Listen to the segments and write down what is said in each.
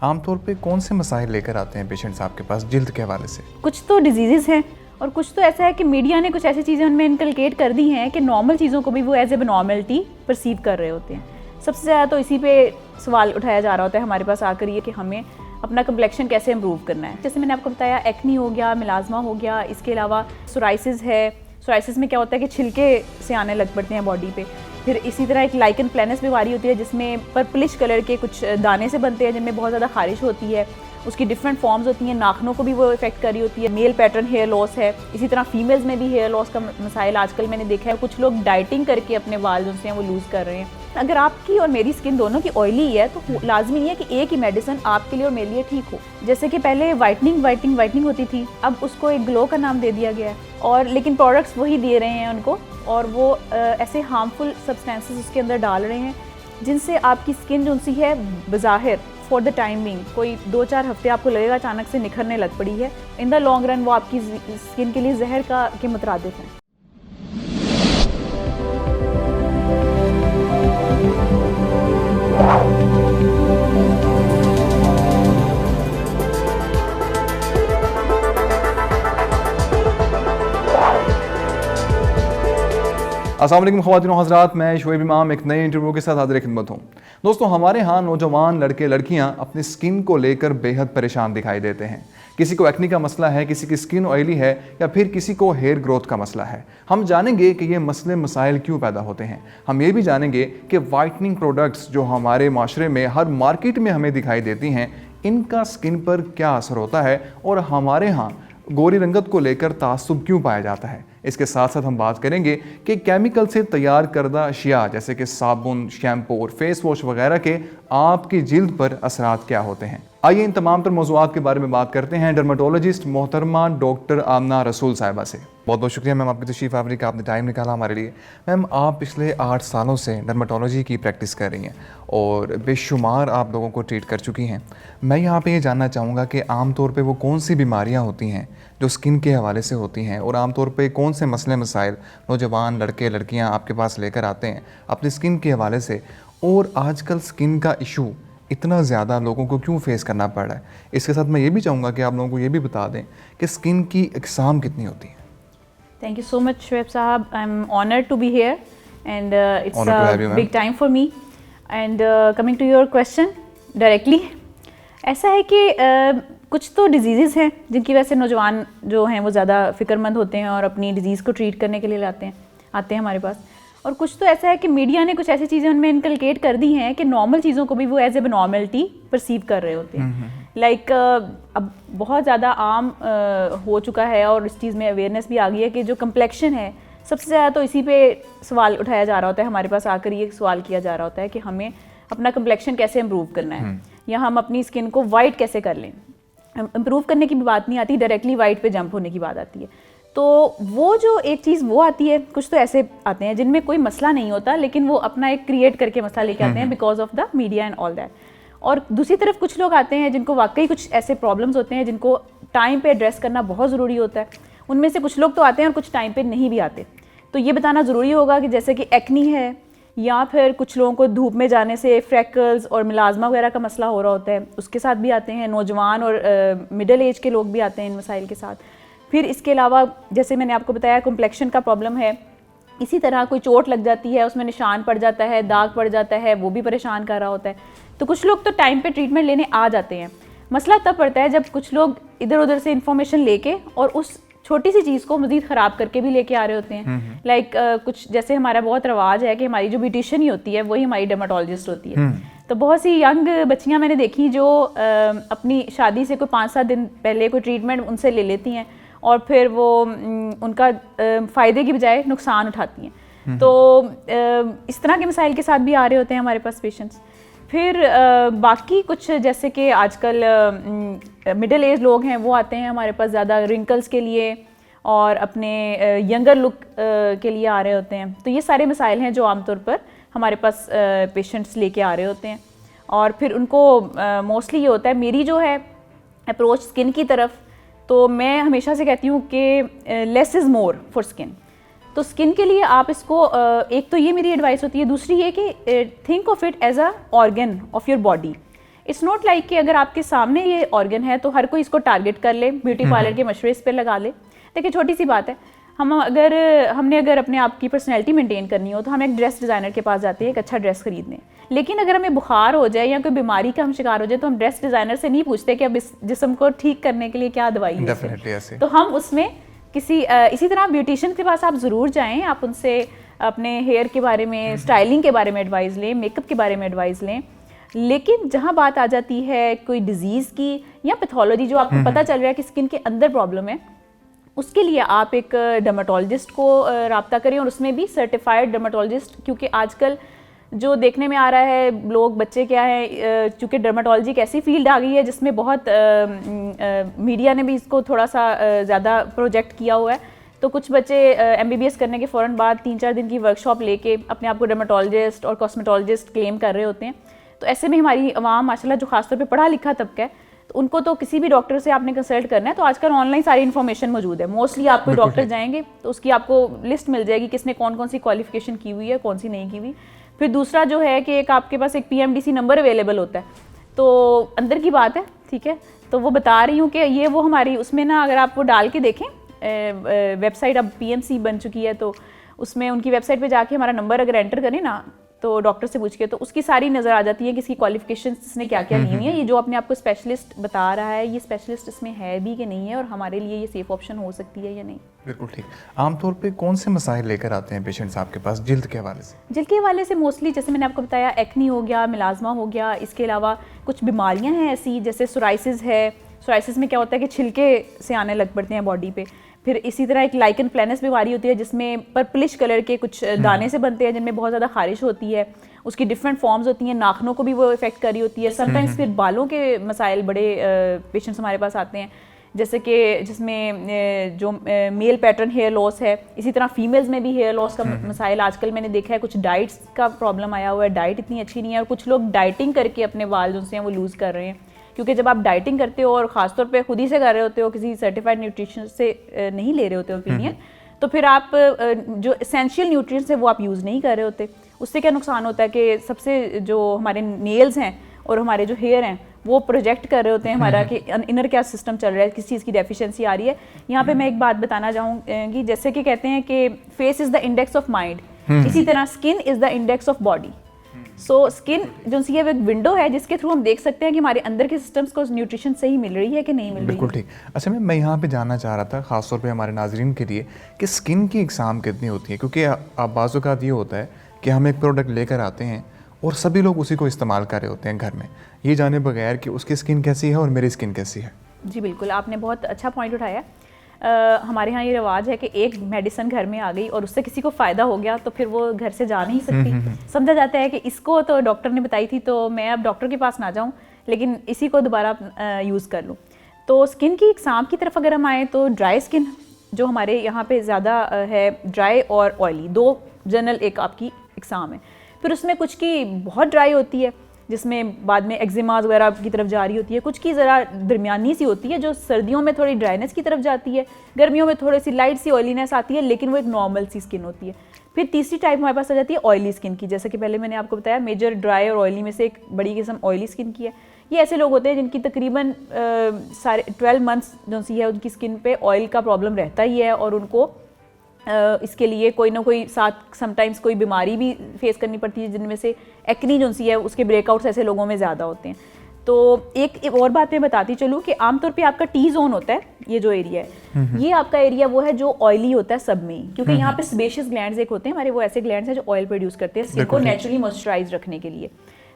आमतौर पे कौन से मसाइल लेकर आते हैं पेशेंट्स आपके पास जिल्द के हवाले से? कुछ तो डिजीज़ हैं और कुछ तो ऐसा है कि मीडिया ने कुछ ऐसी चीज़ें उनमें इनकलकेट कर दी हैं कि नॉर्मल चीज़ों को भी वो एज ए नॉर्मलिटी परसीव कर रहे होते हैं। सबसे ज़्यादा तो इसी पे सवाल उठाया जा रहा होता है हमारे पास आकर ये कि हमें अपना कम्प्लेक्शन कैसे इम्प्रूव करना है। जैसे मैंने आपको बताया, एक्नी हो गया, मिलाज़मा हो गया, इसके अलावा सोराइसिस है। सोराइसिस में क्या होता है कि छिलके से आने लग पड़ते हैं बॉडी पे। फिर इसी तरह एक लाइकन प्लैनस बीमारी होती है जिसमें पर्पलिश कलर के कुछ दाने से बनते हैं जिनमें बहुत ज़्यादा खारिश होती है। उसकी डिफरेंट फॉर्म्स होती हैं, नाखनों को भी वो इफेक्ट कर रही होती है। मेल पैटर्न हेयर लॉस है, इसी तरह फीमेल्स में भी हेयर लॉस का मसाइल आजकल मैंने देखा है। कुछ लोग डाइटिंग करके अपने बाल जो हैं वो लूज़ कर रहे हैं। अगर आपकी और मेरी स्किन दोनों की ऑयली है तो लाजमी नहीं है कि एक ही मेडिसिन आपके लिए और मेरे लिए ठीक हो। जैसे कि पहले वाइटनिंग होती थी, अब उसको एक ग्लो का नाम दे दिया गया है और लेकिन प्रोडक्ट्स वही दे रहे हैं उनको और वो ऐसे हार्मफुल सब्सटेंसेस उसके अंदर डाल रहे हैं जिनसे आपकी स्किन जो सी है बज़ाहिर फॉर द टाइम बिंग कोई 2-4 हफ्ते आपको लगेगा अचानक से निखरने लग पड़ी है, इन द लॉन्ग रन वो आपकी स्किन के लिए जहर के मुतरादिफ है। अस्सलाम वालेकुम ख़वातीन और हज़रात, मैं शोएब इमाम एक नए इंटरव्यू के साथ हाज़िर खिदमत हूँ। दोस्तों, हमारे यहाँ नौजवान लड़के लड़कियाँ अपनी स्किन को लेकर बेहद परेशान दिखाई देते हैं। किसी को एक्नी का मसला है, किसी की स्किन ऑयली है या फिर किसी को हेयर ग्रोथ का मसला है। हम जानेंगे कि ये मसले मसाइल क्यों पैदा होते हैं। हम ये भी जानेंगे कि वाइटनिंग प्रोडक्ट्स जो हमारे माशरे में हर मार्केट में हमें दिखाई देती हैं, इनका स्किन पर क्या असर होता है और हमारे यहाँ गोरी रंगत को लेकर तासुब क्यों पाया जाता है। इसके साथ साथ हम बात करेंगे कि केमिकल से तैयार करदा अशिया जैसे कि साबुन, शैम्पू और फेस वॉश वगैरह के आपकी जिल्द पर असरात क्या होते हैं। आइए इन तमाम तर मौज़ूआत के बारे में बात करते हैं डर्माटोलॉजिस्ट मोहतरमा डॉक्टर आमना रसूल साहिबा से। बहुत बहुत शुक्रिया मैम आपकी तशरीफ़ आवरी का, आपने टाइम निकाला हमारे लिए। मैम, आप पिछले 8 सालों से डर्माटोलॉजी की प्रैक्टिस कर रही हैं और बेशुमार आप लोगों को ट्रीट कर चुकी हैं। मैं यहाँ पे ये जानना चाहूँगा कि आम तौर पे वो कौन सी बीमारियाँ होती हैं जो स्किन के हवाले से होती हैं और आम तौर पे कौन से मसले मसाइल नौजवान लड़के लड़कियाँ आपके पास लेकर आते हैं अपनी स्किन के हवाले से, और आजकल स्किन का इशू इतना ज़्यादा लोगों को क्यों फेस करना पड़ रहा है। इसके साथ मैं ये भी चाहूँगा कि आप लोगों को ये भी बता दें कि स्किन की इकसाम कितनी होती है। Thank you so much, Shoaib Sahab. I'm honored to be here, and it's a big time for me. And coming to your question directly, ऐसा है कि कुछ तो डिजीज़ हैं जिनकी वजह से नौजवान जो हैं वो ज़्यादा फ़िक्रमंद होते हैं और अपनी डिजीज़ को ट्रीट करने के लिए आते हैं हमारे पास। और कुछ तो ऐसा है कि मीडिया ने कुछ ऐसी चीज़ें उनमें इनकलकेट कर दी हैं कि नॉर्मल चीज़ों को भी वो एज ए नॉर्मलिटी परसीव कर रहे होते हैं। लाइक अब बहुत ज़्यादा आम हो चुका है और इस चीज़ में अवेयरनेस भी आ गई है कि जो कम्प्लेक्शन है, सबसे ज़्यादा तो इसी पे सवाल उठाया जा रहा होता है हमारे पास आकर ये सवाल किया जा रहा होता है कि हमें अपना कम्प्लेक्शन कैसे इम्प्रूव करना है या हम अपनी स्किन को वाइट कैसे कर लें। इम्प्रूव करने की भी बात नहीं आती, डायरेक्टली वाइट पे जंप होने की बात आती है। तो वो जो एक चीज़ वो आती है, कुछ तो ऐसे आते हैं जिनमें कोई मसला नहीं होता लेकिन वो अपना एक क्रिएट करके मसला लेके आते हैं because of the media and all that. और दूसरी तरफ कुछ लोग आते हैं जिनको वाकई कुछ ऐसे प्रॉब्लम्स होते हैं जिनको टाइम पे एड्रेस करना बहुत ज़रूरी होता है। उनमें से कुछ लोग तो आते हैं और कुछ टाइम पे नहीं भी आते। तो ये बताना ज़रूरी होगा कि जैसे कि एक्नी है या फिर कुछ लोगों को धूप में जाने से फ्रैकल्स और मिलाज़मा वगैरह का मसला हो रहा होता है, उसके साथ भी आते हैं। नौजवान और मिडिल एज के लोग भी आते हैं इन मसाइल के साथ। फिर इसके अलावा जैसे मैंने आपको बताया कम्प्लेक्शन का प्रॉब्लम है, इसी तरह कोई चोट लग जाती है, उसमें निशान पड़ जाता है, दाग पड़ जाता है, वो भी परेशान कर रहा होता है। तो कुछ लोग तो टाइम पे ट्रीटमेंट लेने आ जाते हैं। मसला तब पड़ता है जब कुछ लोग इधर उधर से इन्फॉर्मेशन लेके और उस छोटी सी चीज़ को मज़ीद ख़राब करके भी लेके आ रहे होते हैं। लाइक कुछ जैसे हमारा बहुत रवाज है कि हमारी जो ब्यूटिशियन ही होती है वही हमारी डर्माटोलॉजिस्ट होती है। तो बहुत सी यंग बच्चियाँ मैंने देखी जो अपनी शादी से कोई 5-7 दिन पहले कोई ट्रीटमेंट उनसे ले लेती हैं और फिर वो उनका फ़ायदे की बजाय नुकसान उठाती हैं। तो इस तरह के मसाइल के साथ भी आ रहे होते हैं हमारे पास पेशेंट्स। फिर बाकी कुछ जैसे कि आजकल मिडिल एज लोग हैं वो आते हैं हमारे पास ज़्यादा रिंकल्स के लिए और अपने यंगर लुक के लिए आ रहे होते हैं। तो ये सारे मसाइल हैं जो आमतौर पर हमारे पास पेशेंट्स लेके आ रहे होते हैं। और फिर उनको मोस्टली ये होता है, मेरी जो है अप्रोच स्किन की तरफ, तो मैं हमेशा से कहती हूँ कि less is more for skin. तो स्किन के लिए आप इसको एक तो ये मेरी एडवाइस होती है, दूसरी ये कि think of it as a organ of your body. It's not like कि अगर आपके सामने ये ऑर्गन है तो हर कोई इसको टारगेट कर ले, ब्यूटी पार्लर के मशवरे इस पर लगा ले। देखिए छोटी सी बात है, हमने अगर अपने आप की पर्सनैलिटी मेंटेन करनी हो तो हम एक ड्रेस डिज़ाइनर के पास जाते हैं एक अच्छा ड्रेस खरीदने। लेकिन अगर हमें बुखार हो जाए या कोई बीमारी का हम शिकार हो जाए तो हम ड्रेस डिज़ाइनर से नहीं पूछते कि अब इस जिस्म को ठीक करने के लिए क्या दवाई है। तो हम उसमें इसी तरह ब्यूटिशियन के पास आप ज़रूर जाएँ, आप उनसे अपने हेयर के बारे में, स्टाइलिंग के बारे में एडवाइस लें, मेकअप के बारे में एडवाइस लें। लेकिन जहाँ बात आ जाती है कोई डिजीज़ की या पैथोलॉजी जो आपको पता चल रहा है कि स्किन के अंदर प्रॉब्लम है, उसके लिए आप एक डर्माटोलॉजिस्ट को रब्ता करें, और उसमें भी सर्टिफाइड डर्माटोलॉजिस्ट, क्योंकि आजकल जो देखने में आ रहा है लोग बच्चे क्या है, चूँकि डर्माटोलॉजी एक ऐसी फील्ड आ गई है जिसमें बहुत मीडिया ने भी इसको थोड़ा सा ज़्यादा प्रोजेक्ट किया हुआ है। तो कुछ बच्चे MBBS करने के फ़ौरन बाद 3-4 दिन की वर्कशॉप लेके अपने आप को डर्माटोलॉजिस्ट और कॉस्मेटोलॉजिस्ट क्लेम कर रहे होते हैं। तो ऐसे में हमारी अवाम माशाल्लाह जो खासतौर पे पढ़ा लिखा तबका है, तो उनको तो किसी भी डॉक्टर से आपने कंसल्ट करना है तो आजकल ऑनलाइन सारी इन्फॉर्मेशन मौजूद है। मोस्टली आप कोई डॉक्टर जाएंगे तो उसकी आपको लिस्ट मिल जाएगी किसने कौन कौन सी क्वालिफिकेशन की हुई है, कौन सी नहीं की हुई। फिर दूसरा जो है कि एक आपके पास एक PMDC नंबर अवेलेबल होता है, तो अंदर की बात है, ठीक है। तो वो बता रही हूँ कि ये वो हमारी उसमें ना, अगर आप वो डाल के देखें वेबसाइट अब PMC बन चुकी है, तो उसमें उनकी वेबसाइट पे जाके हमारा नंबर अगर एंटर करें ना तो डॉक्टर से पूछ के, तो उसकी सारी नज़र आ जाती है कि इसकी क्वालिफिकेशन इसने क्या क्या ली हुई है। ये जो अपने आप को स्पेशलिस्ट बता रहा है, ये स्पेशलिस्ट इसमें है भी कि नहीं है, और हमारे लिए ये सेफ ऑप्शन हो सकती है या नहीं। बिल्कुल ठीक। आमतौर पे कौन से मसाइल लेकर आते हैं पेशेंट्स आपके पास जिल्द के हवाले से? जिल्द के हवाले से मोस्टली जैसे मैंने आपको बताया, एक्नी हो गया, मिलाजमा हो गया, इसके अलावा कुछ बीमारियाँ हैं ऐसी जैसे सोराइसिस है। सोराइसिस में क्या होता है कि छिलके से आने लग पड़ते हैं बॉडी पे। फिर इसी तरह एक लाइकन प्लैनस बीमारी होती है जिसमें पर्पलिश कलर के कुछ दाने से बनते हैं जिनमें बहुत ज़्यादा खारिश होती है। उसकी डिफरेंट फॉर्म्स होती हैं, नाखनों को भी वो इफेक्ट कर रही होती है। समटाइम्स फिर बालों के मसाइल बड़े पेशेंट्स हमारे पास आते हैं, जैसे कि जिसमें जो मेल पैटर्न हेयर लॉस है, इसी तरह फीमेल्स में भी हेयर लॉस का मसाइल आजकल मैंने देखा है। कुछ डाइट्स का प्रॉब्लम आया हुआ है, डाइट इतनी अच्छी नहीं है, और कुछ लोग डाइटिंग करके अपने बाल जो हैं वो लूज़ कर रहे हैं। क्योंकि जब आप डाइटिंग करते हो और ख़ासतौर पे खुद ही से कर रहे होते हो, किसी सर्टिफाइड न्यूट्रिशन से नहीं ले रहे होते ओपिनियन, तो फिर आप जो एसेंशियल न्यूट्रिएंट्स हैं वो आप यूज़ नहीं कर रहे होते। उससे क्या नुकसान होता है कि सबसे जो हमारे नेल्स हैं और हमारे जो हेयर हैं वो प्रोजेक्ट कर रहे होते हैं हमारा कि इनर क्या सिस्टम चल रहा है, किस चीज़ की डेफिशिएंसी आ रही है। यहाँ पे मैं एक बात बताना चाहूँगी, जैसे कि कहते हैं कि face is the index of mind, इसी तरह skin is the index of body. So skin जो सी है वो एक विंडो है जिसके थ्रू हम देख सकते हैं कि हमारे अंदर के सिस्टम्स को न्यूट्रिशन सही मिल रही है कि नहीं मिल रही है। बिल्कुल ठीक। अच्छा मैं यहाँ पे जानना चाह रहा था ख़ासतौर पे हमारे नाजरीन के लिए कि स्किन की एग्ज़ाम कितनी होती है, क्योंकि अब बाज़ औक़ात ये होता है कि हम एक प्रोडक्ट लेकर आते हैं और सभी लोग उसी को इस्तेमाल कर रहे होते हैं घर में, ये जाने बगैर कि उसकी स्किन कैसी है और मेरी स्किन कैसी है। जी बिल्कुल, आपने बहुत अच्छा पॉइंट उठाया। हमारे यहाँ ये रिवाज है कि एक मेडिसिन घर में आ गई और उससे किसी को फ़ायदा हो गया तो फिर वो घर से जा नहीं सकती। समझा जाता है कि इसको तो डॉक्टर ने बताई थी तो मैं अब डॉक्टर के पास ना जाऊँ, लेकिन इसी को दोबारा यूज़ कर लूँ। तो स्किन की एग्ज़ाम की तरफ अगर हम आएँ तो ड्राई स्किन जो हमारे यहाँ पे ज़्यादा है, ड्राई और ऑयली, दो जनरल एक आपकी एग्ज़ाम है। फिर उसमें कुछ की बहुत ड्राई होती है जिसमें बाद में एक्जिमाज वगैरह की तरफ जा रही होती है, कुछ की ज़रा दरमियानी सी होती है जो सर्दियों में थोड़ी ड्राइनेस की तरफ जाती है, गर्मियों में थोड़ी सी लाइट सी ऑयलीनेस आती है, लेकिन वो एक नॉर्मल सी स्किन होती है। फिर तीसरी टाइप हमारे पास आ जाती है ऑयली स्किन की, जैसे कि पहले मैंने आपको बताया मेजर ड्राई और ऑयली में से एक बड़ी किस्म ऑयली स्किन की है। ये ऐसे लोग होते हैं जिनकी तकरीबन सारे 12 मंथ्स जो सी है उनकी स्किन पे ऑयल का प्रॉब्लम रहता ही है, और उनको इसके लिए कोई ना कोई साथ समटाइम्स कोई बीमारी भी फेस करनी पड़ती है, जिनमें से एक्नी जो सी है उसके ब्रेकआउट्स ऐसे लोगों में ज़्यादा होते हैं। तो एक और बात मैं बताती चलूँ कि आमतौर पे आपका टी जोन होता है, ये जो एरिया है ये आपका एरिया वो है जो ऑयली होता है सब में, क्योंकि यहाँ पे सेबेशियस ग्लैंड्स एक होते हैं हमारे, वो ऐसे ग्लैंड्स हैं जो ऑयल प्रोड्यूस करते हैं स्किन को नेचुरली मॉइस्चराइज रखने के लिए।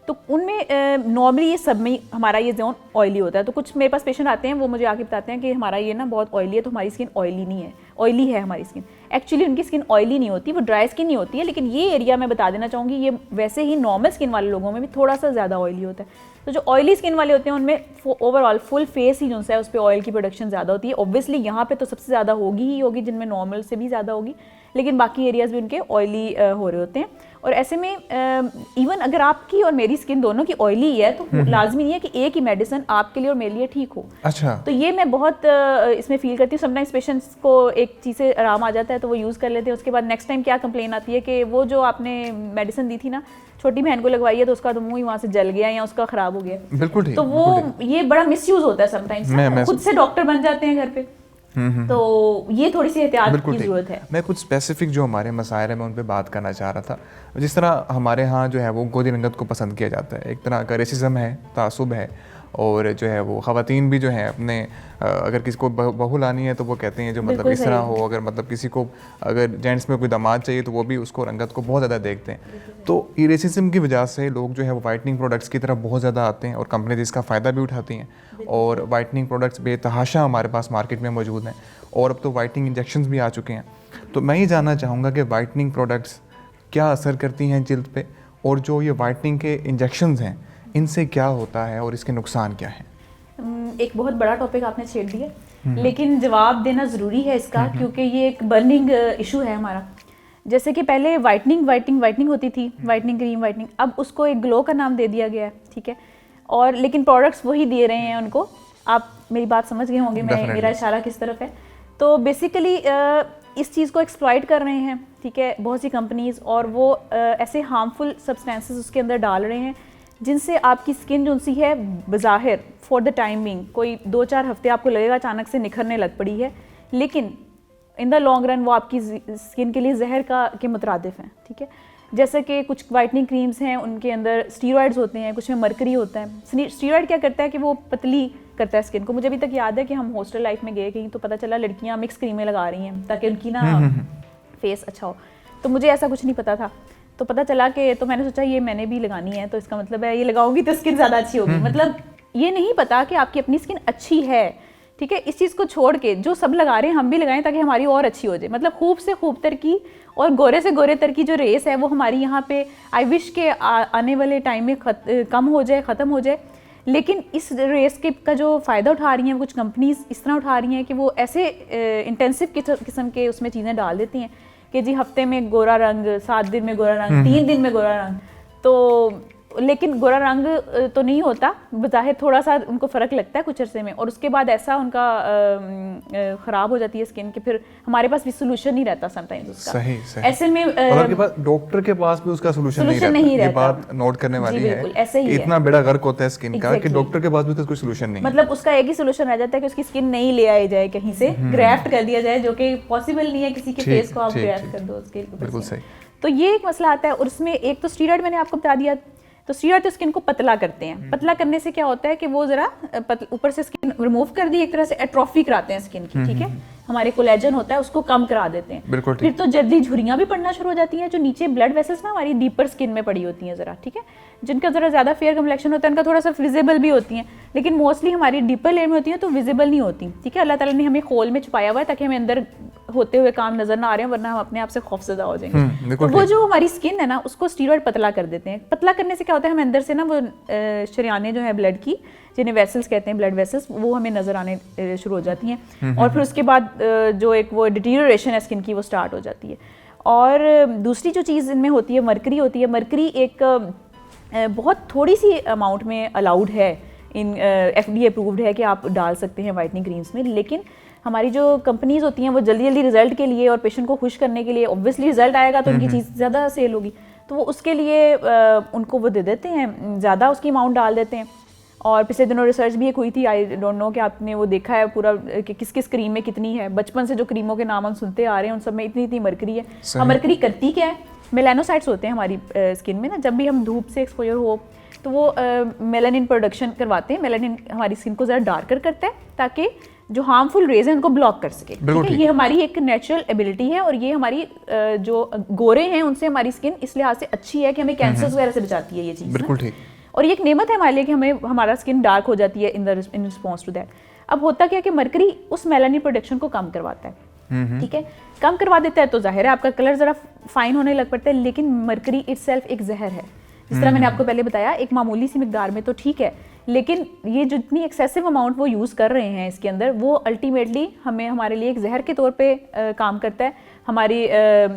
तो उनमें नॉर्मली ये सब में हमारा ये जोन ऑयली होता है। तो कुछ मेरे पास पेशेंट आते हैं वो मुझे आके बताते हैं कि हमारा ये ना बहुत ऑयली है, तो हमारी स्किन ऑयली नहीं है, ऑयली है हमारी स्किन। एक्चुअली उनकी स्किन ऑयली नहीं होती, वो ड्राई स्किन नहीं होती है, लेकिन ये एरिया मैं बता देना चाहूँगी ये वैसे ही नॉर्मल स्किन वाले लोगों में भी थोड़ा सा ज़्यादा ऑयली होता है। तो जो ऑयली स्किन वाले होते हैं उनमें ओवरऑल फुल फेस ही जो है उस पर ऑयल की प्रोडक्शन ज़्यादा होती है। ऑब्वियसली यहाँ पे तो सबसे ज़्यादा होगी ही होगी, जिनमें नॉर्मल से भी ज़्यादा होगी, लेकिन बाकी एरियाज भी उनके ऑयली हो रहे होते हैं। और ऐसे में इवन अगर आपकी और मेरी स्किन दोनों की ऑयली है तो लाजमी नहीं है कि एक ही मेडिसिन आपके लिए और मेरे लिए ठीक हो। अच्छा। तो ये मैं बहुत इसमें फील करती हूँ। समटाइम्स पेशेंट्स को एक चीज़ से आराम आ जाता है तो वो यूज़ कर लेते हैं, उसके बाद नेक्स्ट टाइम क्या कंप्लेन आती है कि वो जो आपने मेडिसिन दी थी ना, छोटी बहन को लगवाई है तो उसका तो मुंह ही वहाँ से जल गया या उसका खराब हो गया। बिल्कुल ठीक। तो वो ये बड़ा मिसयूज होता है समटाइम्स, खुद से डॉक्टर बन जाते हैं घर पे। तो ये थोड़ी सी एहतियात की जरूरत है। मैं कुछ स्पेसिफिक जो हमारे मसाइल है मैं उन पे बात करना चाह रहा था। जिस तरह हमारे यहाँ जो है वो गोरी रंगत को पसंद किया जाता है, एक तरह का रेसिज्म है, तासुब है, और जो है वो ख़वातीन भी जो है अपने अगर किसी को बहू लानी है तो वो कहते हैं जो मतलब इस तरह हो, अगर मतलब किसी को अगर जेंट्स में कोई दामाद चाहिए तो वो भी उसको रंगत को बहुत ज़्यादा देखते हैं। तो ये रेसिज्म की वजह से लोग जो है वो वाइटनिंग प्रोडक्ट्स की तरफ बहुत ज़्यादा आते हैं और कंपनीज इसका फ़ायदा भी उठाती हैं, और वाइटनिंग प्रोडक्ट्स बेतहाशा हमारे पास मार्केट में मौजूद हैं, और अब तो वाइटनिंग इंजेक्शंस भी आ चुके हैं। तो मैं ये जानना चाहूँगा कि वाइटनिंग प्रोडक्ट्स क्या असर करती हैं जिल्द पे, और जो ये वाइटनिंग के इंजेक्शंस हैं इनसे क्या होता है और इसके नुकसान क्या हैं? एक बहुत बड़ा टॉपिक आपने छेड़ दिया, लेकिन जवाब देना ज़रूरी है इसका, क्योंकि ये एक बर्निंग इशू है हमारा। जैसे कि पहले वाइटनिंग होती थी, वाइटनिंग क्रीम, वाइटनिंग, अब उसको एक ग्लो का नाम दे दिया गया है, ठीक है, और लेकिन प्रोडक्ट्स वही दे रहे हैं उनको। आप मेरी बात समझ गए होंगे मेरा इशारा किस तरफ है। तो बेसिकली इस चीज़ को एक्सप्लॉइट कर रहे हैं, ठीक है, बहुत सी कंपनीज़, और वो ऐसे हार्मफुल सब्सटेंसेस उसके अंदर डाल रहे हैं जिनसे आपकी स्किन जो सी है बज़ाहिर फॉर द टाइमिंग कोई 2-4 हफ्ते आपको लगेगा अचानक से निखरने लग पड़ी है, लेकिन इन द लॉन्ग रन वो आपकी स्किन के लिए जहर के मुतरादिफ हैं, ठीक है। जैसे कि कुछ वाइटनिंग क्रीम्स हैं उनके अंदर स्टीरॉयड्स होते हैं, कुछ में मरकरी होता है। स्टीरॉयड क्या करता है कि वो पतली करता है स्किन को। मुझे अभी तक याद है कि हम हॉस्टल लाइफ में गए कहीं तो पता चला लड़कियां मिक्स क्रीमें लगा रही हैं ताकि उनकी ना फेस अच्छा हो। तो मुझे ऐसा कुछ नहीं पता था, तो पता चला कि, तो मैंने सोचा ये मैंने भी लगानी है, तो इसका मतलब है ये लगाऊंगी तो स्किन ज़्यादा अच्छी होगी। मतलब ये नहीं पता कि आपकी अपनी स्किन अच्छी है, ठीक है। इस चीज़ को छोड़ के जो सब लगा रहे हैं हम भी लगाएं ताकि हमारी और अच्छी हो जाए। मतलब खूब से खूब तर की और गोरे से गोरे तर की जो रेस है वो हमारी यहाँ पे आई विश के आने वाले टाइम में कम हो जाए, ख़त्म हो जाए। लेकिन इस रेस के का जो फ़ायदा उठा रही हैं कुछ कंपनीज इस तरह उठा रही हैं कि वो ऐसे इंटेंसिव किस्म के उसमें चीज़ें डाल देती हैं कि जी हफ्ते में गोरा रंग, 7 दिन में गोरा रंग, 3 दिन में गोरा रंग। तो लेकिन गोरा रंग तो नहीं होता, बज़ाहिर थोड़ा सा उनको फ़र्क लगता है कुछ अरसे में, और उसके बाद ऐसा उनका ख़राब हो जाती है स्किन कि फिर हमारे पास भी सोल्यूशन नहीं रहता समटाइम्स उसका। सही। ऐसे में डॉक्टर के पास भी उसका सोल्यूशन नहीं रहता। ये बात नोट करने वाली है। ऐसे ही इतना बड़ा गर्क होता है स्किन का कि डॉक्टर के पास भी उसका कोई सोल्यूशन नहीं। मतलब उसका एक ही सोल्यूशन रह जाता है कि उसकी स्किन नहीं ले आई जाए कहीं से, ग्राफ्ट कर दिया जाए, जो कि पॉसिबल नहीं है किसी के फेस को आप ग्राफ्ट कर दो उसके। बिल्कुल सही। तो ये एक मसला आता है, और उसमें एक तो स्टीरॉयड मैंने आपको बता दिया। तो स्टीरॉयड तो स्किन को पतला करते हैं। पतला करने से क्या होता है कि वो ज़रा ऊपर से स्किन रिमूव कर दी, एक तरह से एट्रोफी कराते हैं स्किन की, ठीक है। हमारे कोलेजन होता है उसको कम करा देते हैं। फिर तो जल्दी झुर्रियाँ भी पड़ना शुरू हो जाती हैं, जो नीचे ब्लड वेसल्स ना हमारी डीपर स्किन में पड़ी होती हैं ज़रा, ठीक है, जिनका ज़रा ज़्यादा फेयर कम्प्लेक्शन होता है उनका थोड़ा सा विजिबल भी होती हैं, लेकिन मोस्टली हमारी डीपर लेयर में होती हैं तो विजिबल नहीं होती, ठीक है। अल्लाह ताला ने हमें खोल में छुपाया हुआ है ताकि हमें अंदर होते हुए काम नजर ना आ रहे हैं, वरना हम अपने आप से खौफजदा हो जाएंगे। तो वो जो हमारी स्किन है ना उसको स्टीरॉयड पतला कर देते हैं। पतला करने से क्या होता है, हमें अंदर से ना वो शरियाने जो है ब्लड की, जिन्हें वेसल्स कहते हैं, ब्लड वेसल्स, वो हमें नजर आने शुरू हो जाती हैं, और फिर उसके बाद जो एक वो डिटीरियोरेशन है स्किन की वो स्टार्ट हो जाती है। और दूसरी जो चीज़ इनमें होती है मरकरी होती है। मरकरी एक बहुत थोड़ी सी अमाउंट में अलाउड है, इन FDA अप्रूव्ड है कि आप डाल सकते हैं वाइटनिंग क्रीम्स में, लेकिन हमारी जो कंपनीज होती हैं वो जल्दी जल्दी रिजल्ट के लिए और पेशेंट को खुश करने के लिए, ऑब्वियसली रिजल्ट आएगा तो उनकी चीज़ ज़्यादा सेल होगी, तो वो उसके लिए उनको वो दे देते हैं, ज़्यादा उसकी अमाउंट डाल देते हैं। और पिछले दिनों रिसर्च भी एक हुई थी, आई डोंट नो कि आपने वो देखा है पूरा कि किस किस क्रीम में कितनी है। बचपन से जो क्रीमों के नाम हम सुनते आ रहे हैं उन सब में इतनी इतनी मरकरी है। अब मरकरी करती क्या है, मेलानोसाइट्स होते हैं हमारी स्किन में ना, जब भी हम धूप से एक्सपोजर हो तो वो मेलानिन प्रोडक्शन करवाते हैं। मेलानिन हमारी स्किन को ज़रा डार्कर करता है ताकि जो हार्मफुल रेज हैं उनको ब्लॉक कर सके, ठीक है। ये हमारी एक नेचुरल एबिलिटी है, और ये हमारी जो गोरे हैं उनसे हमारी स्किन इस लिहाज से अच्छी है कि हमें कैंसर वगैरह से बचाती है ये चीज़। बिल्कुल ठीक। और ये एक नेमत है हमारे लिए कि हमें हमारा स्किन डार्क हो जाती है इन रिस्पॉन्स टू दैट। अब होता क्या कि मरकरी उस मेलानिन प्रोडक्शन को कम करवाता है, ठीक है, कम करवा देता है तो जाहिर है आपका कलर ज़रा फाइन होने लग पड़ता है। लेकिन मरकरी इटसेल्फ एक जहर है, जिस तरह मैंने आपको पहले बताया, एक मामूली सी मिकदार में तो ठीक है, लेकिन ये जितनी एक्सेसिव अमाउंट वो यूज़ कर रहे हैं इसके अंदर, वो अल्टीमेटली हमें हमारे लिए एक जहर के तौर पे काम करता है। हमारी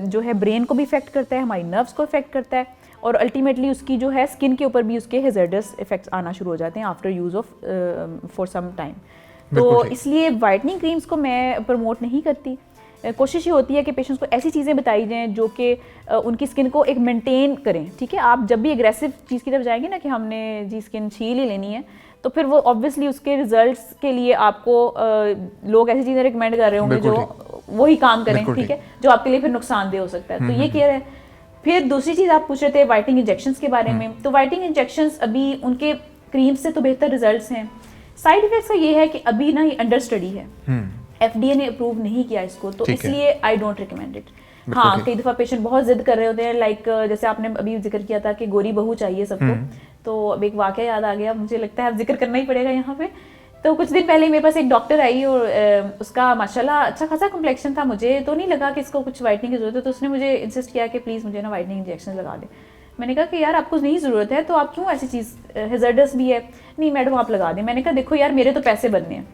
जो है ब्रेन को भी इफेक्ट करता है, हमारी नर्व्स को इफेक्ट करता है, और अल्टीमेटली उसकी जो है स्किन के ऊपर भी उसके हैज़ार्डस इफेक्ट्स आना शुरू हो जाते हैं after use of for some time. तो इसलिए वाइटनिंग क्रीम्स को मैं प्रमोट नहीं करती। कोशिश ये होती है कि पेशेंट्स को ऐसी चीज़ें बताई जाएँ जो कि उनकी स्किन को एक मेंटेन करें, ठीक है। आप जब भी एग्रेसिव चीज़ की तरफ जाएंगे ना कि हमने जी स्किन छील ही लेनी है, तो फिर वो ऑब्वियसली उसके रिजल्ट्स के लिए आपको लोग ऐसी चीज़ें रिकमेंड कर रहे होंगे जो वही काम करें, ठीक है, जो आपके लिए फिर नुकसानदेह हो सकता है। तो ये केयर है। फिर दूसरी चीज़ आप पूछ रहे थे वाइटनिंग इंजेक्शंस के बारे में। तो वाइटनिंग इंजेक्शंस अभी उनके क्रीम्स से तो बेहतर रिजल्ट्स हैं। साइड इफेक्ट्स का ये है कि अभी ना ये अंडर स्टडी है, FDA ने अप्रूव नहीं किया इसको, तो इसलिए आई डोंट रिकमेंड इट। हाँ, कई दफ़ा पेशेंट बहुत जिद कर रहे होते हैं, लाइक जैसे आपने अभी जिक्र किया था कि गोरी बहू चाहिए सबको, तो अब एक वाकया याद आ गया, मुझे लगता है अब जिक्र करना ही पड़ेगा यहाँ पे। तो कुछ दिन पहले मेरे पास एक डॉक्टर आई और उसका माशाल्लाह अच्छा खासा कम्प्लेक्शन था, मुझे तो नहीं लगा कि इसको कुछ वाइटनिंग की जरूरत है, तो उसने मुझे इंसिस्ट किया कि प्लीज़ मुझे ना वाइटनिंग इंजेक्शन लगा दे। मैंने कहा कि यार आपको नहीं ज़रूरत है तो आप क्यों ऐसी चीज़, हैज़ार्डस भी है, नहीं मैडम आप लगा दें। मैंने कहा देखो यार मेरे तो पैसे बनने हैं,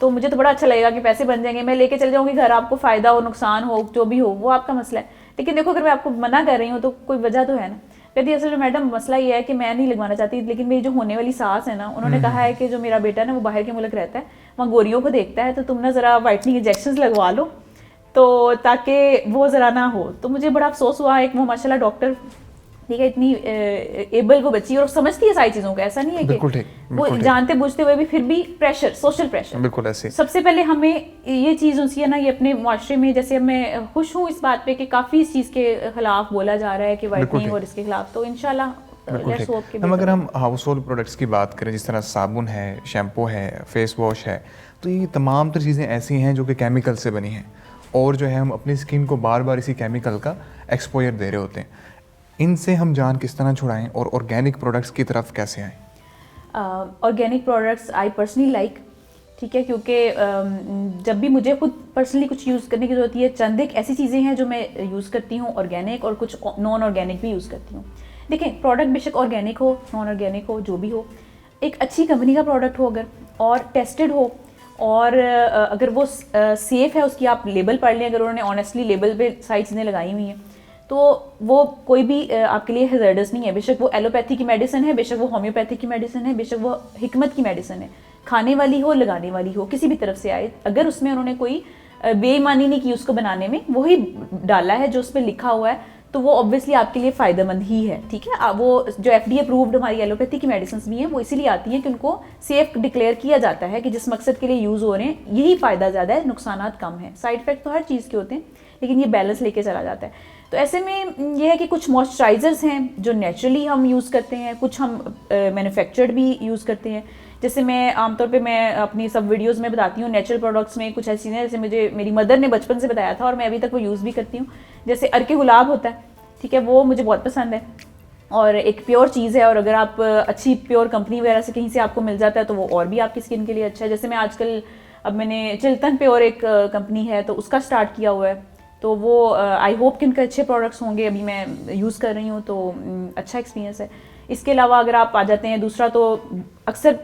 तो मुझे तो बड़ा अच्छा लगेगा कि पैसे बन जाएंगे, मैं लेके चले जाऊँगी घर, आपको फ़ायदा हो नुकसान हो जो भी हो वो आपका मसला है, लेकिन देखो अगर मैं आपको मना कर रही हूँ तो कोई वजह तो है ना। कहती असल में मैडम मसला ये है कि मैं नहीं लगवाना चाहती, लेकिन मेरी जो होने वाली सास है ना, उन्होंने कहा है कि जो मेरा बेटा ना वो बाहर के मुल्क रहता है, वहाँ गोरियों को देखता है, तो तुम ना ज़रा वाइटनिंग इंजेक्शन लगवा लो तो ताकि वो ज़रा ना हो। तो मुझे बड़ा अफसोस हुआ, एक वो माशाल्लाह डॉक्टर, ठीक है, इतनी एबल वो बच्ची और समझती है सारी चीज़ों का, ऐसा नहीं है कि वो जानते बूझते हुए भी फिर भी प्रेशर, सोशल प्रेशर, बिल्कुल ऐसे। सबसे पहले हमें ये चीज़ होती है ना, ये अपने माशरे में, जैसे मैं खुश हूँ इस बात पे कि काफ़ी इस चीज़ के खिलाफ बोला जा रहा है कि वाइटनिंग और इसके खिलाफ, तो इंशाल्लाह अगर हम हाउस होल्ड प्रोडक्ट्स की बात करें, जिस तरह साबुन है, शैम्पू है, फेस वॉश है, तो ये तमाम तर चीज़ें ऐसी हैं जो कि केमिकल से बनी हैं, और जो है हम अपनी स्किन को बार बार इसी केमिकल का एक्सपोजर दे रहे होते हैं। इनसे हम जान किस तरह छुड़ाएं और ऑर्गेनिक प्रोडक्ट्स की तरफ कैसे आएँ? Organic products I personally like, ठीक है, क्योंकि जब भी मुझे खुद पर्सनली कुछ यूज़ करने की ज़रूरत होती है, चंद एक ऐसी चीज़ें हैं जो मैं यूज़ करती हूँ ऑर्गेनिक, और कुछ नॉन ऑर्गेनिक भी यूज़ करती हूँ। देखें, प्रोडक्ट बेशक ऑर्गेनिक हो, नॉन ऑर्गेनिक हो, जो भी हो, एक अच्छी कंपनी का प्रोडक्ट हो अगर, और टेस्टेड हो, और अगर वो सेफ़ है, उसकी आप लेबल पढ़ लें, अगर उन्होंने ऑनेस्टली लेबल पे सारी चीज़ें लगाई हुई हैं, तो वो कोई भी आपके लिए हैज़ार्डस नहीं है। बेशक वो एलोपैथी की मेडिसिन है, बेशक वो होम्योपैथी की मेडिसिन है, बेशक वो हिकमत की मेडिसिन है, खाने वाली हो, लगाने वाली हो, किसी भी तरफ से आए, अगर उसमें उन्होंने कोई बेईमानी नहीं की उसको बनाने में, वही डाला है जो उस पर लिखा हुआ है, तो वो ऑब्वियसली आपके लिए फ़ायदेमंद ही है, ठीक है। वो जो FDA अप्रूव्ड हमारी एलोपैथी की मेडिसिन भी हैं, वो इसीलिए आती हैं कि उनको सेफ डिक्लेयर किया जाता है कि जिस मकसद के लिए यूज़ हो रहे हैं यही फ़ायदा ज़्यादा है, नुकसान कम है। साइड इफेक्ट तो हर चीज़ के होते हैं, लेकिन ये बैलेंस लेके चला जाता है। तो ऐसे में ये है कि कुछ मॉइस्चराइज़र्स हैं जो नेचुरली हम यूज़ करते हैं, कुछ हम मैन्युफैक्चर्ड भी यूज़ करते हैं। जैसे मैं आमतौर पे मैं अपनी सब वीडियोस में बताती हूँ, नेचुरल प्रोडक्ट्स में कुछ ऐसी चीज़ें जैसे मुझे मेरी मदर ने बचपन से बताया था और मैं अभी तक वो यूज़ भी करती हूँ। जैसे अर्के गुलाब होता है, ठीक है, वो मुझे बहुत पसंद है और एक प्योर चीज़ है, और अगर आप अच्छी प्योर कंपनी वगैरह से कहीं से आपको मिल जाता है तो वो और भी आपकी स्किन के लिए अच्छा है। जैसे मैं आजकल, अब मैंने चिल्तन प्योर एक कंपनी है तो उसका स्टार्ट किया हुआ है, तो वो आई होप कि उनके अच्छे प्रोडक्ट्स होंगे, अभी मैं यूज़ कर रही हूँ तो अच्छा एक्सपीरियंस है। इसके अलावा अगर आप आ जाते हैं दूसरा, तो अक्सर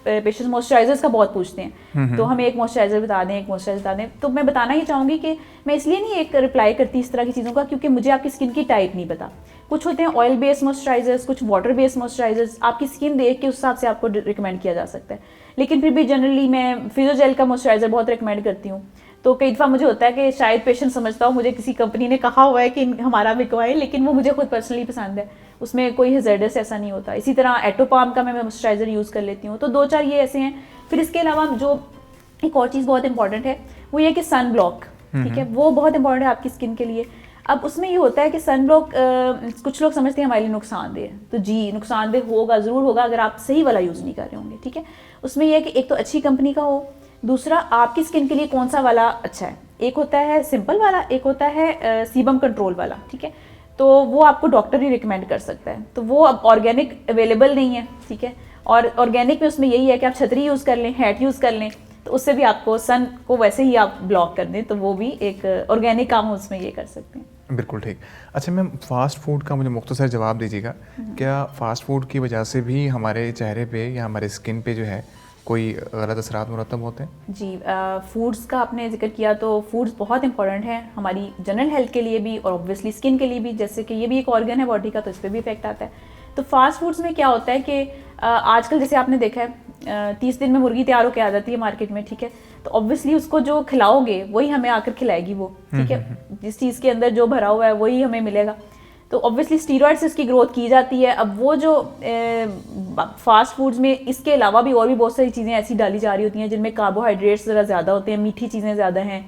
पेशेंट्स मॉइस्चराइजर्स का बहुत पूछते हैं, तो हमें एक मॉइस्चराइजर बता दें, एक मॉइस्चराइजर बता दें। तो मैं बताना ही चाहूँगी कि मैं इसलिए नहीं एक रिप्लाई करती इस तरह की चीज़ों का, क्योंकि मुझे आपकी स्किन की टाइप नहीं पता। कुछ होते हैं ऑयल बेस्ड मॉइस्चराइजर्स, कुछ वाटर बेस्ड मॉइस्चराइजर्स, आपकी स्किन देख के उस हिसाब से आपको रिकमेंड किया जा सकता है। लेकिन फिर भी जनरली मैं फिजियोजेल का मॉइस्चराइजर बहुत रिकमेंड करती हूँ। तो कई दफ़ा मुझे होता है कि शायद पेशेंट समझता हो मुझे किसी कंपनी ने कहा हुआ है कि हमारा बिकवाए, लेकिन वो मुझे खुद पर्सनली पसंद है, उसमें कोई हैज़ार्डस ऐसा नहीं होता। इसी तरह एटोपाम का मैं मॉइस्चराइजर यूज़ कर लेती हूँ। तो दो चार ये ऐसे हैं। फिर इसके अलावा जो एक और चीज़ बहुत इंपॉर्टेंट है वो ये कि सन ब्लॉक, ठीक है, वो बहुत इंपॉर्टेंट है आपकी स्किन के लिए। अब उसमें ये होता है कि सन ब्लॉक कुछ लोग समझते हैं हमारे लिए नुकसानदेह है, तो जी नुकसानदेह होगा, ज़रूर होगा अगर आप सही वाला यूज़ नहीं कर रहे होंगे, ठीक है। उसमें यह है कि एक तो अच्छी कंपनी का हो, दूसरा आपकी स्किन के लिए कौन सा वाला अच्छा है। एक होता है सिंपल वाला, एक होता है सीबम कंट्रोल वाला, ठीक है, तो वो आपको डॉक्टर ही रिकमेंड कर सकता है। तो वो अब ऑर्गेनिक अवेलेबल नहीं है, ठीक है, और ऑर्गेनिक में उसमें यही है कि आप छतरी यूज़ कर लें, हैट यूज़ कर लें, तो उससे भी आपको सन को वैसे ही आप ब्लॉक कर दें, तो वो भी एक ऑर्गेनिक काम उसमें ये कर सकते हैं। बिल्कुल ठीक। अच्छा मैम, फास्ट फूड का मुझे मुख्तसर जवाब दीजिएगा, क्या फास्ट फूड की वजह से भी हमारे चेहरे पे या हमारे स्किन पे जो है कोई गलत असरात मुरतब होते हैं? जी, फूड्स का आपने जिक्र किया तो फूड्स बहुत इंपॉर्टेंट है हमारी जनरल हेल्थ के लिए भी और ऑब्वियसली स्किन के लिए भी, जैसे कि ये भी एक ऑर्गन है बॉडी का, तो इस पर भी इफेक्ट आता है। तो फास्ट फूड्स में क्या होता है कि आजकल जैसे आपने देखा है 30 दिन में मुर्गी तैयार होकर आ जाती है मार्केट में, ठीक है, तो ऑब्वियसली उसको जो खिलाओगे वही हमें आकर खिलाएगी वो, ठीक है, जिस चीज़ के अंदर जो भरा हुआ है वही हमें मिलेगा। तो ऑब्वियसली स्टीरॉइड से उसकी ग्रोथ की जाती है। अब वो जो फास्ट फूड्स में इसके अलावा भी और भी बहुत सारी चीज़ें ऐसी डाली जा रही होती हैं जिनमें कार्बोहाइड्रेट्स ज़रा ज़्यादा होते हैं, मीठी चीज़ें ज़्यादा हैं।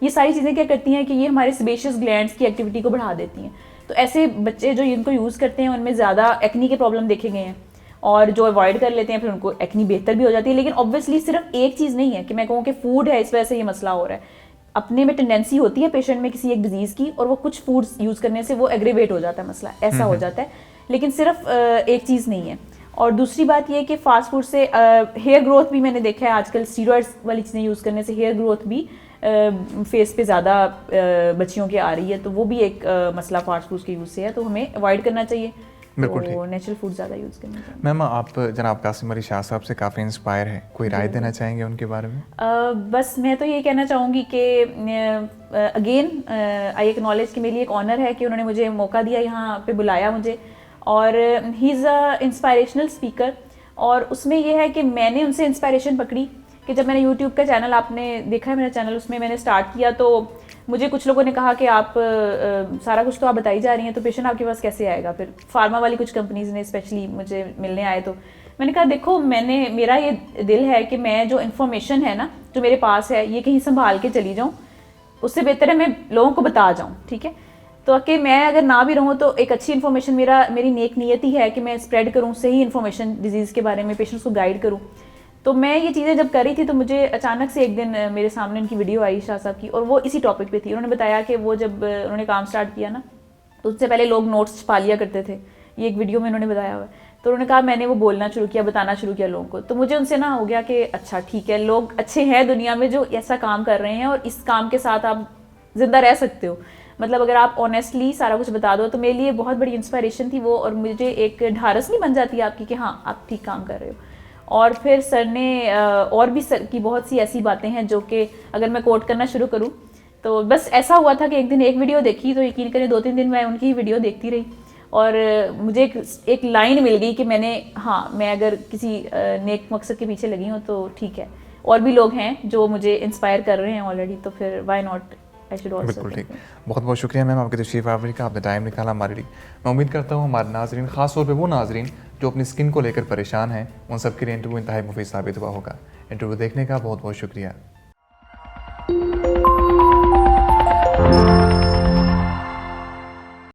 ये सारी चीज़ें क्या करती हैं कि ये हमारे सेबेशियस ग्लैंड्स की एक्टिविटी को बढ़ा देती हैं। तो ऐसे बच्चे जो इनको यूज़ करते हैं उनमें ज़्यादा एक्नी के प्रॉब्लम देखे गए हैं, और जो अवॉइड कर लेते हैं फिर उनको एक्नी बेहतर भी हो जाती है। लेकिन ऑब्वियसली सिर्फ एक चीज़ नहीं है कि मैं कहूँ कि फूड है इस वजह से ये मसला हो रहा है। अपने में टेंडेंसी होती है पेशेंट में किसी एक डिजीज़ की, और वो कुछ फूड्स यूज़ करने से वो एग्रीवेट हो जाता है, मसला ऐसा हो जाता है। लेकिन सिर्फ एक चीज़ नहीं है। और दूसरी बात ये कि फास्ट फूड से हेयर ग्रोथ भी मैंने देखा है आजकल, स्टीरॉइड्स वाली चीज़ें यूज़ करने से हेयर ग्रोथ भी फेस पे ज़्यादा बच्चियों की आ रही है। तो वो भी एक मसला फास्ट फूड के यूज़ से है, तो हमें अवॉइड करना चाहिए। बिल्कुल तो नेचुरल फूड ज़्यादा यूज़ करना चाहिए। मैम, आप जनाब कासिम अली शाह साहब से काफ़ी इंस्पायर है, कोई राय देना चाहेंगे उनके बारे में? बस मैं तो ये कहना चाहूँगी कि अगेन आई एक्नॉलेज कि मेरे लिए एक ऑनर है कि उन्होंने मुझे मौका दिया, यहाँ पे बुलाया मुझे, और he is a inspirational speaker. और उसमें यह है कि मैंने उनसे इंस्पायरेशन पकड़ी कि जब मैंने यूट्यूब का चैनल, आपने देखा है मेरा चैनल, उसमें मैंने स्टार्ट किया तो मुझे कुछ लोगों ने कहा कि आप सारा कुछ तो आप बताई जा रही हैं, तो पेशेंट आपके पास कैसे आएगा। फिर फार्मा वाली कुछ कंपनीज ने स्पेशली मुझे मिलने आए, तो मैंने कहा देखो, मेरा ये दिल है कि मैं जो इन्फॉर्मेशन है ना जो मेरे पास है ये कहीं संभाल के चली जाऊँ, उससे बेहतर है मैं लोगों को बता जाऊँ, ठीक है। तो कि मैं अगर ना भी रहूँ तो एक अच्छी इन्फॉर्मेशन, मेरी नेक नियत ही है कि मैं स्प्रेड करूँ सही इन्फॉर्मेशन डिजीज़ के बारे में, पेशेंट्स को गाइड करूँ। तो मैं ये चीज़ें जब कर रही थी तो मुझे अचानक से एक दिन मेरे सामने उनकी वीडियो आई शाह साहब की, और वो इसी टॉपिक पे थी। उन्होंने बताया कि वो जब उन्होंने काम स्टार्ट किया ना, तो उससे पहले लोग नोट्स छपा लिया करते थे, ये एक वीडियो में उन्होंने बताया हुआ है। तो उन्होंने कहा मैंने वो बोलना शुरू किया, बताना शुरू किया लोगों को। तो मुझे उनसे ना हो गया कि अच्छा ठीक है, लोग अच्छे हैं दुनिया में जो ऐसा काम कर रहे हैं, और इस काम के साथ आप जिंदा रह सकते हो। मतलब अगर आप ऑनेस्टली सारा कुछ बता दो, तो मेरे लिए बहुत बड़ी इंस्पायरेशन थी वो, और मुझे एक ढारस नहीं बन जाती आपकी कि हाँ आप ठीक काम कर रहे हो। और फिर सर ने और भी सर की बहुत सी ऐसी बातें हैं जो कि अगर मैं कोट करना शुरू करूं, तो बस ऐसा हुआ था कि एक दिन एक वीडियो देखी तो यकीन करें 2-3 दिन मैं उनकी वीडियो देखती रही, और मुझे एक लाइन मिल गई कि मैं अगर किसी नेक मकसद के पीछे लगी हूँ तो ठीक है, और भी लोग हैं जो मुझे इंस्पायर कर रहे हैं ऑलरेडी, तो फिर why not, I should also. बिल्कुल ठीक, बहुत बहुत शुक्रिया मैम आपकी तशरीफ़ आवरी का, आपने टाइम निकाला हमारे लिए। मैं उम्मीद करता हूँ हमारे नाजरीन, ख़ास तौर पे वो नाजरीन जो अपनी स्किन को लेकर परेशान हैं, उन सब के लिए इंटरव्यू इंतहाई मुफीद साबित हुआ होगा। इंटरव्यू देखने का बहुत बहुत शुक्रिया।